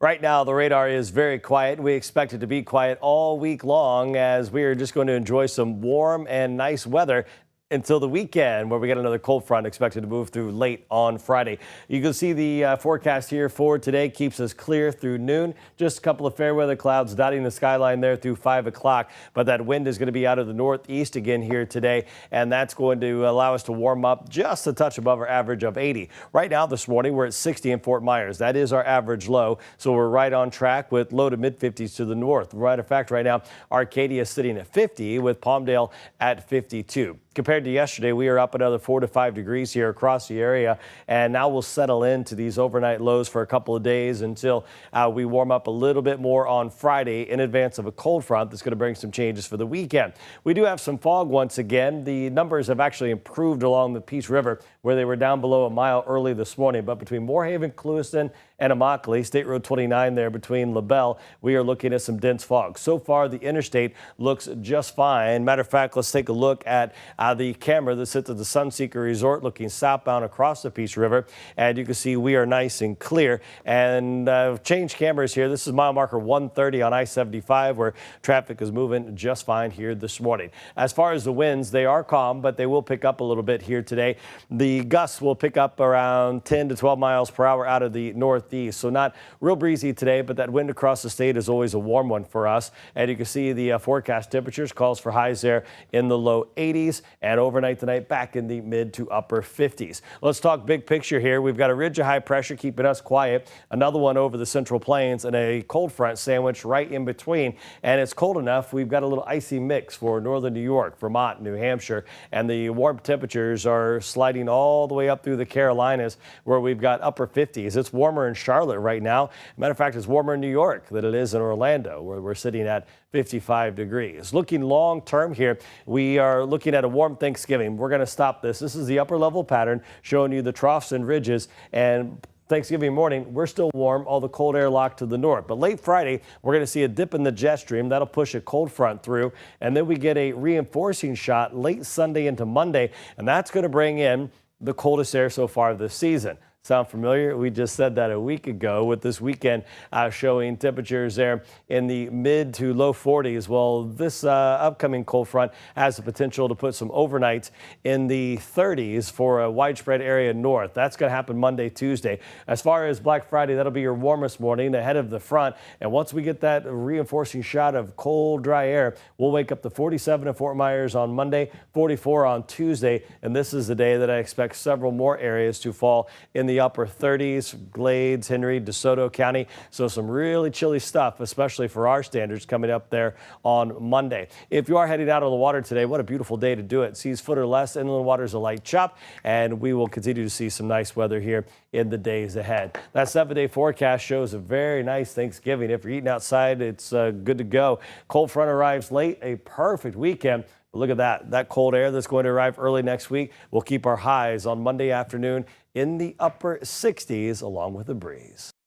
Right now, the radar is very quiet. We expect it to be quiet all week long as we are just going to enjoy some warm and nice weather until the weekend, where we get another cold front expected to move through late on Friday. You can see the forecast here for today keeps us clear through noon. Just a couple of fair weather clouds dotting the skyline there through 5 o'clock. But that wind is going to be out of the northeast again here today, and that's going to allow us to warm up just a touch above our average of 80. Right now this morning, we're at 60 in Fort Myers. That is our average low, so we're right on track with low to mid 50s to the north. Matter of fact, right now, Arcadia is sitting at 50 with Palmdale at 52. Compared to yesterday, we are up another 4 to 5 degrees here across the area, and now we'll settle into these overnight lows for a couple of days until we warm up a little bit more on Friday in advance of a cold front that's going to bring some changes for the weekend. We do have some fog once again. The numbers have actually improved along the Peace River, where they were down below a mile early this morning, but between Moorhaven, Clewiston, and Immokalee, State Road 29 there between LaBelle, we are looking at some dense fog. So far, the interstate looks just fine. Matter of fact, let's take a look at the camera that sits at the Sunseeker Resort looking southbound across the Peace River, and you can see we are nice and clear. And change cameras here. This is mile marker 130 on I-75, where traffic is moving just fine here this morning. As far as the winds, they are calm, but they will pick up a little bit here today. The gusts will pick up around 10 to 12 miles per hour out of the northeast, so not real breezy today, but that wind across the state is always a warm one for us. And you can see the forecast temperatures calls for highs there in the low 80s, and overnight tonight back in the mid to upper 50s. Let's talk big picture here. We've got a ridge of high pressure keeping us quiet, another one over the Central Plains, and a cold front sandwich right in between. And it's cold enough, we've got a little icy mix for northern New York, Vermont, New Hampshire, and the warm temperatures are sliding all the way up through the Carolinas, where we've got upper 50s. It's warmer in Charlotte right now. Matter of fact, it's warmer in New York than it is in Orlando, where we're sitting at 55 degrees. Looking long term here, we are looking at a warm Thanksgiving. We're going to stop this. This is the upper level pattern showing you the troughs and ridges, and Thanksgiving morning, we're still warm, all the cold air locked to the north. But late Friday, we're going to see a dip in the jet stream. That'll push a cold front through, and then we get a reinforcing shot late Sunday into Monday, and that's going to bring in the coldest air so far this season. Sound familiar? We just said that a week ago, with this weekend showing temperatures there in the mid to low 40s. Well, this upcoming cold front has the potential to put some overnights in the 30s for a widespread area north. That's going to happen Monday, Tuesday. As far as Black Friday, that'll be your warmest morning ahead of the front. And once we get that reinforcing shot of cold, dry air, we'll wake up to 47 in Fort Myers on Monday, 44 on Tuesday. And this is the day that I expect several more areas to fall in the upper 30s, Glades, Henry, DeSoto County. So some really chilly stuff, especially for our standards, coming up there on Monday. If you are heading out on the water today, what a beautiful day to do it. Seas foot or less, inland waters a light chop, and we will continue to see some nice weather here in the days ahead. That 7-day forecast shows a very nice Thanksgiving. If you're eating outside, it's good to go. Cold front arrives late, a perfect weekend. Look at that cold air that's going to arrive early next week. We'll keep our highs on Monday afternoon in the upper 60s along with a breeze.